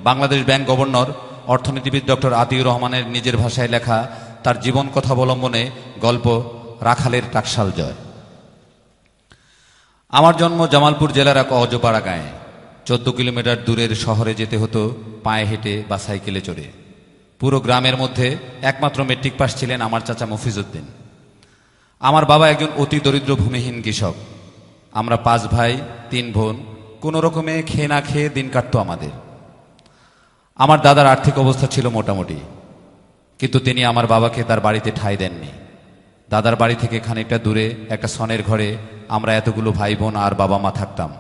Bangladesh bank governor অর্থনীতিবিদ doctor Atiur রহমানের নিজের ভাষায় লেখা তার জীবন কথা অবলম্বনে গল্প রাখালের টাকশাল জয়। আমার জন্ম জামালপুর জেলার এক অজপাড়া গাঁয়ে। 14 কিলোমিটার দূরের শহরে যেতে হতো পায়ে হেঁটে বা সাইকেলে চড়ে। পুরো গ্রামের মধ্যে একমাত্র মেট্রিক পাস ছিলেন আমার চাচা মফিজউদ্দিন। আমার বাবা একজন অতি দরিদ্র ভূমিহীন কৃষক। আমরা 5 ভাই 3 বোন, কোনো রকমে খেয়ে না খেয়ে দিন কাটতো আমাদের। আমার দাদার আর্থিক অবস্থা ছিল মোটামুটি, কিন্তু তিনি আমার বাবাকে তার বাড়িতে ঠাঁই দেননি। দাদার বাড়ি থেকে খানিকটা দূরে একটা সনের ঘরে আমরা এতগুলো ভাই বোন আর বাবা মা থাকতাম।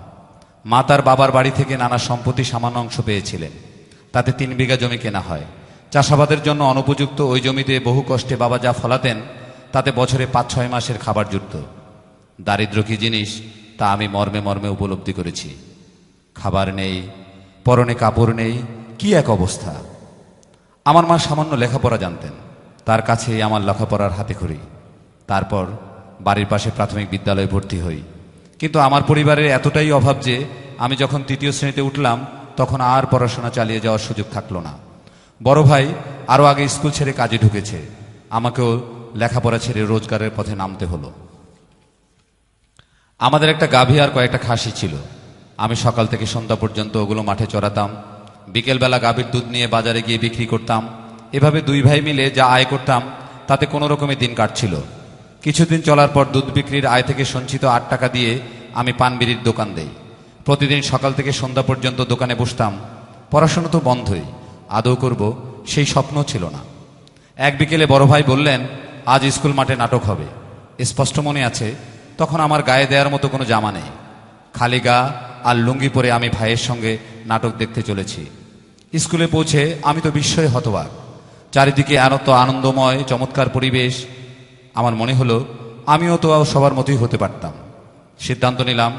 মা তার বাবার বাড়ি থেকে নানা সম্পত্তি সামান্য অংশ পেয়েছিলেন, তাতে 3 বিঘা জমি কেনা হয়। চাষাবাদের জন্য অনুপযুক্ত ওই জমিতে বহু কষ্টে বাবা যা ফলাতেন তাতে বছরে 5-6 মাসের খাবার জুটত। দারিদ্র কি জিনিস তা আমি মর্মে মর্মে উপলব্ধি করেছি। খাবার নেই, পরনে কাপড় নেই, কি এক অবস্থা। আমার মা সামান্য লেখাপড়া জানতেন, তার কাছেই আমার লেখাপড়ার হাতেখড়ি। তারপর বাড়ির পাশে প্রাথমিক বিদ্যালয়ে ভর্তি হই। কিন্তু আমার পরিবারের এতটাই অভাব যে আমি যখন 3য় শ্রেণীতে উঠলাম তখন আর পড়াশোনা চালিয়ে যাওয়ার সুযোগ থাকলো না। বড় ভাই আরও আগে স্কুল ছেড়ে কাজে ঢুকেছে, আমাকেও লেখাপড়া ছেড়ে রোজগারের পথে নামতে হলো। আমাদের একটা গাভী আর কয়েকটা খাসি ছিল। আমি সকাল থেকে সন্ধ্যা পর্যন্ত ওগুলো মাঠে চড়াতাম। বিকেলবেলা গাভীর দুধ নিয়ে বাজারে গিয়ে বিক্রি করতাম। এভাবে 2 ভাই মিলে যা আয় করতাম তাতে কোনো রকমে দিন কাটছিল। কিছুদিন চলার পর দুধ বিক্রির আয় থেকে সঞ্চিত 8 টাকা দিয়ে আমি পান বিড়ির দোকান দেই। প্রতিদিন সকাল থেকে সন্ধ্যা পর্যন্ত দোকানে বসতাম। পড়াশোনা তো বন্ধই, আদৌ করব সেই স্বপ্ন ছিল না। এক বিকেলে বড় ভাই বললেন, আজ স্কুল মাঠে নাটক হবে। স্পষ্ট মনে আছে, তখন আমার গায়ে দেওয়ার মতো কোনো জামা নেই। খালি গা আর লুঙ্গি পরে আমি ভাইয়ের সঙ্গে নাটক দেখতে চলেছি। স্কুলে পৌঁছে আমি তো বিস্ময়ে হতবাক। চারিদিকে এত আনন্দময় চমৎকার পরিবেশ। আমার মনে হলো আমিও তো সবার মতোই হতে পারতাম। সিদ্ধান্ত নিলাম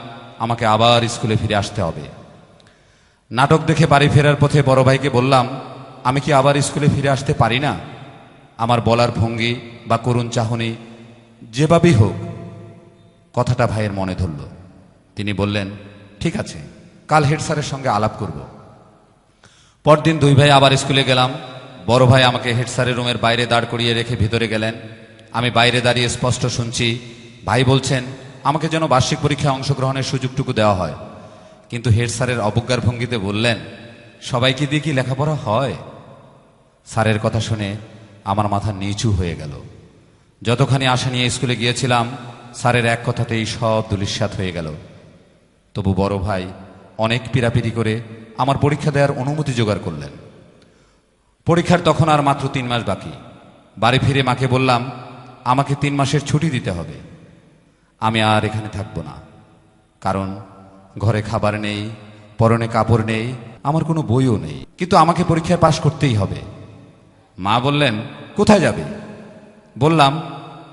আমাকে আবার স্কুলে ফিরে আসতে হবে। নাটক দেখে বাড়ি ফেরার পথে বড় ভাইকে বললাম, আমি কি আবার স্কুলে ফিরে আসতে পারি না? আমার বলার ভঙ্গি বা করুণ চাহনি যেভাবেই হোক কথাটা ভাইয়ের মনে ধরল। তিনি বললেন, ঠিক আছে, কাল হেড স্যারের সঙ্গে আলাপ করব। পরদিন 2 ভাই আবার স্কুলে গেলাম। বড় ভাই আমাকে হেড স্যারের রুমের বাইরে দাঁড় করিয়ে রেখে ভিতরে গেলেন। আমি বাইরে দাঁড়িয়ে স্পষ্ট শুনছি ভাই বলছেন আমাকে যেন বার্ষিক পরীক্ষায় অংশগ্রহণের সুযোগটুকু দেওয়া হয়। কিন্তু হেড স্যারের অবজ্ঞার ভঙ্গিতে বললেন, সবাইকে দিয়ে কি লেখাপড়া হয়? স্যারের কথা শুনে আমার মাথা নিচু হয়ে গেল। যতখানি আশা নিয়ে স্কুলে গিয়েছিলাম স্যারের এক কথাতেই সব ধূলিসাৎ হয়ে গেল। তবু বড় ভাই অনেক পীড়াপিড়ি করে আমার পরীক্ষা দেওয়ার অনুমতি জোগাড় করলেন। পরীক্ষার তখন আর মাত্র 3 মাস বাকি। বাড়ি ফিরে মাকে বললাম, আমাকে 3 মাসের ছুটি দিতে হবে। আমি আর এখানে থাকবো না, কারণ ঘরে খাবার নেই, পরনে কাপড় নেই, আমার কোনো বইও নেই, কিন্তু আমাকে পরীক্ষায় পাশ করতেই হবে। মা বললেন, কোথায় যাবে? বললাম,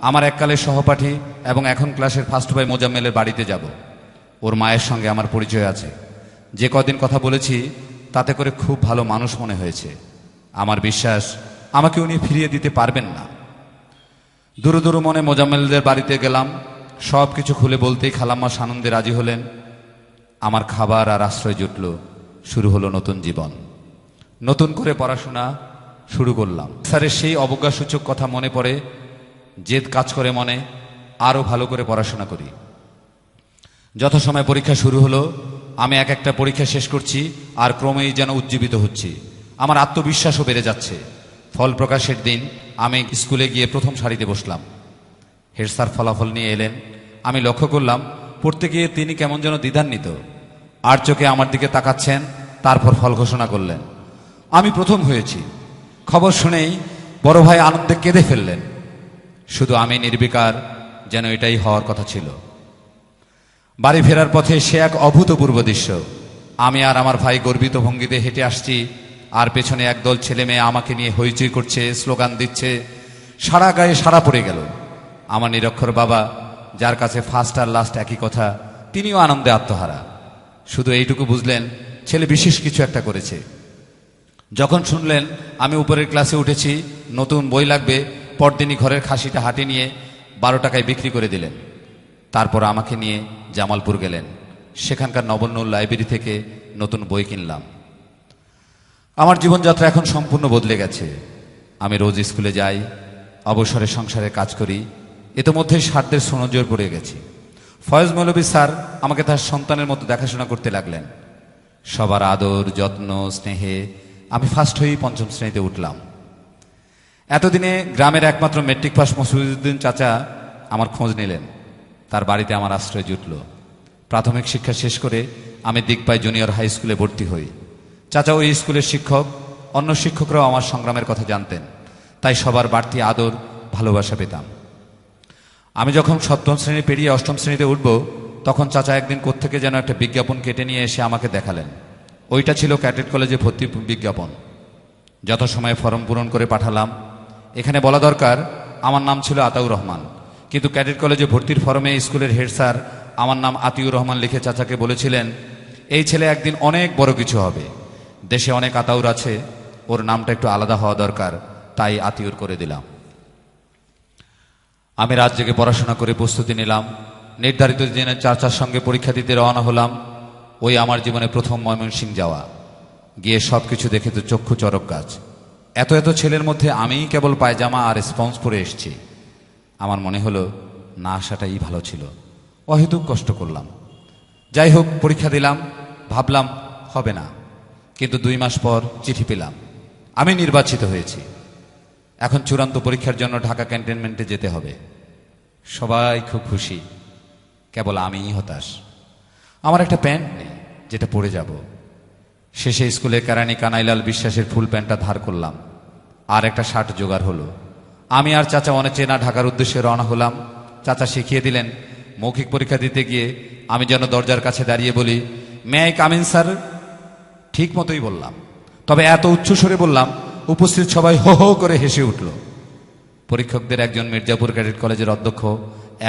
আমার এককালের সহপাঠী এবং এখন ক্লাসের ফার্স্ট বয় মোজাম্মেলের বাড়িতে যাব। ওর মায়ের সঙ্গে আমার পরিচয় আছে। যে কদিন কথা বলেছি তাতে করে খুব ভালো মানুষ মনে হয়েছে। আমার বিশ্বাস আমাকে উনি ফিরিয়ে দিতে পারবেন না। দূর দূর মনে মোজাম্মেলদের বাড়িতে গেলাম। সব কিছু খুলে বলতেই খালাম্মা সানন্দে রাজি হলেন। আমার খাবার আর আশ্রয় জুটল। শুরু হলো নতুন জীবন। নতুন করে পড়াশোনা শুরু করলাম। স্যারের সেই অবজ্ঞাসূচক কথা মনে পড়ে, জেদ কাজ করে মনে, আরও ভালো করে পড়াশোনা করি। যথাসময়ে পরীক্ষা শুরু হলো। আমি এক একটা পরীক্ষা শেষ করছি আর ক্রমেই যেন উজ্জীবিত হচ্ছি। আমার আত্মবিশ্বাসও বেড়ে যাচ্ছে। ফল প্রকাশের দিন আমি স্কুলে গিয়ে প্রথম সারিতে বসলাম। হেড স্যার ফলাফল নিয়ে এলেন। আমি লক্ষ্য করলাম পড়তে গিয়ে তিনি কেমন যেন দ্বিধান্বিত। আর চোখে আমার দিকে তাকাচ্ছেন। তারপর ফল ঘোষণা করলেন। আমি প্রথম হয়েছি। খবর শুনেই বড় ভাই আনন্দে কেঁদে ফেললেন। শুধু আমি নির্বিকার, যেন এটাই হওয়ার কথা ছিল। বাড়ি ফেরার পথে সে এক অভূতপূর্ব দৃশ্য। আমি আর আমার ভাই গর্বিত ভঙ্গিতে হেঁটে আসছি, আর পেছনে একদল ছেলে মেয়ে আমাকে নিয়ে হইচই করছে, স্লোগান দিচ্ছে। সারা গায়ে সারা পড়ে গেল। আমার নিরক্ষর বাবা, যার কাছে ফার্স্ট আর লাস্ট একই কথা, তিনিও আনন্দে আত্মহারা। শুধু এইটুকু বুঝলেন ছেলে বিশেষ কিছু একটা করেছে। যখন শুনলেন আমি উপরের ক্লাসে উঠেছি, নতুন বই লাগবে, পরদিনই ঘরের খাসিটা হাটে নিয়ে 12 টাকায় বিক্রি করে দিলেন। তারপর আমাকে নিয়ে জামালপুর গেলেন। সেখানকার নবন্নূর লাইব্রেরি থেকে নতুন বই কিনলাম। আমার জীবনযাত্রা এখন সম্পূর্ণ বদলে গেছে। আমি রোজ স্কুলে যাই, অবসরে সংসারে কাজ করি। ইতোমধ্যেই সাধ্যের সনজর পড়ে গেছি। ফয়েজ মৌলভী স্যার আমাকে তার সন্তানের মতো দেখাশোনা করতে লাগলেন। সবার আদর, যত্ন, স্নেহে আমি ফার্স্ট হয়েই পঞ্চম শ্রেণীতে উঠলাম। এতদিনে গ্রামের একমাত্র মেট্রিক পাস মসিউদ্দিন চাচা আমার খোঁজ নিলেন। তার বাড়িতে আমার আশ্রয় জুটল। প্রাথমিক শিক্ষা শেষ করে আমি দিগপাই জুনিয়র হাই স্কুলে ভর্তি হই। চাচা ওই স্কুলের শিক্ষক, অন্য শিক্ষকরাও আমার সংগ্রামের কথা জানতেন, তাই সবার বাড়তি আদর, ভালোবাসা পেতাম। আমি যখন সপ্তম শ্রেণী পেরিয়ে অষ্টম শ্রেণীতে উঠব, তখন চাচা একদিন কোত্থেকে যেন একটা বিজ্ঞাপন কেটে নিয়ে এসে আমাকে দেখালেন। ওইটা ছিল ক্যাডেট কলেজে ভর্তি বিজ্ঞাপন। যথাসময়ে ফর্ম পূরণ করে পাঠালাম। এখানে বলা দরকার, আমার নাম ছিল আতাউর রহমান, কিন্তু ক্যাডেট কলেজে ভর্তির ফর্মে স্কুলের হেড স্যার আমার নাম আতিউর রহমান লিখে চাচাকে বলেছিলেন, এই ছেলে একদিন অনেক বড় কিছু হবে, দেশে অনেক আতাউর আছে, ওর নামটা একটু আলাদা হওয়া দরকার, তাই আতিউর করে দিলাম। আমি রাত জেগে পড়াশোনা করে প্রস্তুতি নিলাম। নির্ধারিত দিনে চাচার সঙ্গে পরীক্ষা দিতে রওনা হলাম। ওই আমার জীবনে প্রথম ময়মনসিংহ যাওয়া। গিয়ে সব কিছু দেখে তো চক্ষু চরক গাছ। এত এত ছেলের মধ্যে আমিই কেবল পায়জামা আর স্পঞ্জ পরে এসেছি। আমার মনে হলো না আসাটাই ভালো ছিল, অহেতুক কষ্ট করলাম। যাই হোক, পরীক্ষা দিলাম, ভাবলাম হবে না, কিন্তু 2 মাস পর চিঠি পেলাম, আমি নির্বাচিত হয়েছি। এখন চূড়ান্ত পরীক্ষার জন্য ঢাকা ক্যান্টনমেন্টে যেতে হবে। সবাই খুব খুশি, কেবল আমিই হতাশ। আমার একটা প্যান্ট নেই যেটা পরে যাব। শেষে স্কুলে কেরানি কানাইলাল বিশ্বাসের ফুল প্যান্টটা ধার করলাম, আর একটা শার্ট জোগাড় হলো। আমি আর চাচা অনেচেনা ঢাকার উদ্দেশ্যে রওনা হলাম। চাচা শিখিয়ে দিলেন, মৌখিক পরীক্ষা দিতে গিয়ে আমি যেন দরজার কাছে দাঁড়িয়ে বলি, may I come in sir. ঠিক মতোই বললাম, তবে এত উচ্চস্বরে বললাম, উপস্থিত সবাই হো হো করে হেসে উঠল। পরীক্ষকদের একজন মির্জাপুর ক্যাডেট কলেজের অধ্যক্ষ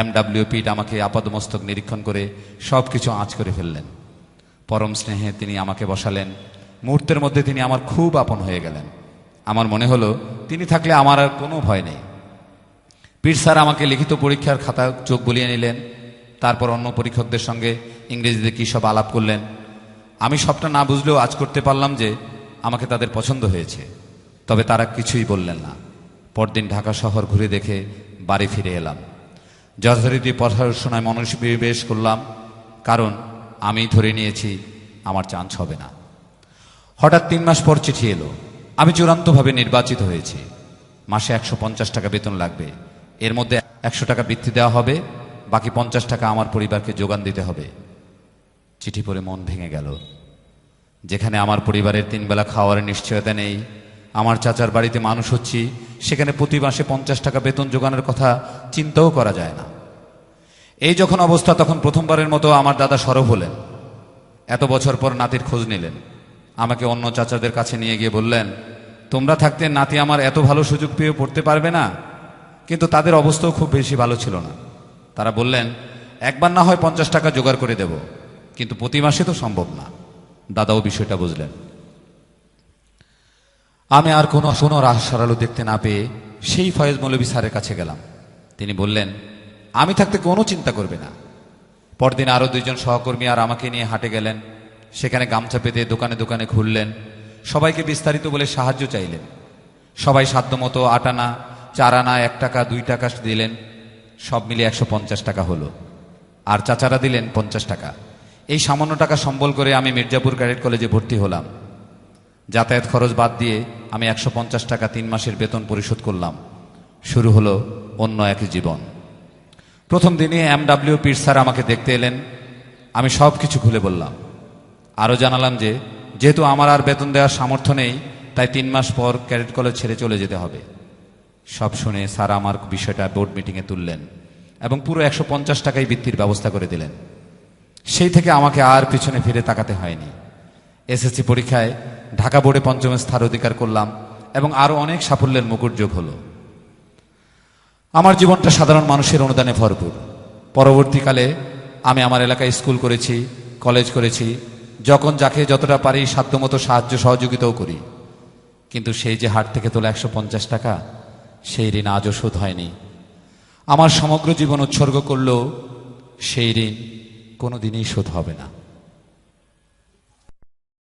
MW পিট আমাকে আপাদমস্তক নিরীক্ষণ করে সব কিছু আঁচ করে ফেললেন। পরম স্নেহে তিনি আমাকে বসালেন। মুহূর্তের মধ্যে তিনি আমার খুব আপন হয়ে গেলেন। আমার মনে হলো তিনি থাকলে আমার আর কোনো ভয় নেই। পীর স্যার আমাকে লিখিত পরীক্ষার খাতা চোখ বুলিয়ে নিলেন। তারপর অন্য পরীক্ষকদের সঙ্গে ইংরেজিতে কী সব আলাপ করলেন। আমি সবটা না বুঝলেও আজ করতে পারলাম যে আমাকে তাদের পছন্দ হয়েছে। তবে তারা কিছুই বললেন না। পরদিন ঢাকা শহর ঘুরে দেখে বাড়ি ফিরে এলাম। যথারীতি পড়াশোনায় মনোনিবেশ করলাম, কারণ আমি ধরে নিয়েছি আমার চান্স হবে না। হঠাৎ 3 মাস পর চিঠি এলো, আমি চূড়ান্তভাবে নির্বাচিত হয়েছি। মাসে 150 টাকা বেতন লাগবে। এর মধ্যে 100 টাকা বৃত্তি দেওয়া হবে, বাকি 50 টাকা আমার পরিবারকে যোগান দিতে হবে। চিঠি পড়ে মন ভেঙে গেল। যেখানে আমার পরিবারের 3 বেলা খাওয়ার নিশ্চয়তা নেই, আমার চাচার বাড়িতে মানুষ হচ্ছি, সেখানে প্রতি মাসে 50 টাকা বেতন জোগানোর কথা চিন্তাও করা যায় না। এই যখন অবস্থা, তখন প্রথমবারের মতো আমার দাদা সরব হলেন। এত বছর পর নাতির খোঁজ নিলেন। আমাকে অন্য চাচাদের কাছে নিয়ে গিয়ে বললেন, তোমরা থাকতে নাতি আমার এত ভালো সুযোগ পেয়ে পড়তে পারবে না। কিন্তু তাদের অবস্থাও খুব বেশি ভালো ছিল না। তারা বললেন, একবার না হয় 50 টাকা জোগাড় করে দেব, কিন্তু প্রতি মাসে তো সম্ভব না। দাদাও বিষয়টা বুঝলেন। আমি আর কোনো রাস-সারালো দেখতে না পেয়ে সেই ফয়েজ মৌলভী স্যারের কাছে গেলাম। তিনি বললেন, আমি থাকতে কোনো চিন্তা করবে না। পরদিন আরও 2 জন সহকর্মী আর আমাকে নিয়ে হাটে গেলেন। সেখানে গামছা পেতে দোকানে দোকানে ঘুরলেন। সবাইকে বিস্তারিত বলে সাহায্য চাইলেন। সবাই সাধ্যমতো 8 আনা, 4 আনা, 1 টাকা, 2 টাকা দিলেন। সব মিলিয়ে 150 টাকা হলো। আর চাচারা দিলেন 50 টাকা। এই সামান্য টাকা সম্বল করে আমি মির্জাপুর ক্যাডেট কলেজে ভর্তি হলাম। যাতায়াত খরচ বাদ দিয়ে আমি 150 টাকা 3 মাসের বেতন পরিশোধ করলাম। শুরু হলো অন্য এক জীবন। প্রথম দিনে MW পীর স্যার আমাকে দেখতে এলেন। আমি সব কিছু খুলে বললাম। আরও জানালাম যে যেহেতু আমার আর বেতন দেওয়ার সামর্থ্য নেই, তাই 3 মাস পর ক্যাডেট কলেজ ছেড়ে চলে যেতে হবে। সব শুনে স্যার আমার বিষয়টা বোর্ড মিটিংয়ে তুললেন এবং পুরো 150 টাকাই বৃত্তির ব্যবস্থা করে দিলেন। সেই থেকে আমাকে আর পিছনে ফিরে তাকাতে হয়নি। SSC পরীক্ষায় ঢাকা বোর্ডে 5ম স্থান অধিকার করলাম এবং আরও অনেক সাফল্যের মুকুট যোগ হলো। আমার জীবনটা সাধারণ মানুষের অনুদানে ভরপুর। পরবর্তীকালে আমি আমার এলাকায় স্কুল করেছি, কলেজ করেছি। যখন যাকে যতটা পারি সাধ্যমতো সাহায্য সহযোগিতাও করি। কিন্তু সেই যে হাট থেকে তোলা 150 টাকা, সেই ঋণ আজও শোধ হয়নি। আমার সমগ্র জীবন উৎসর্গ করলেও সেই ঋণ কোনোদিনই শোধ হবে না।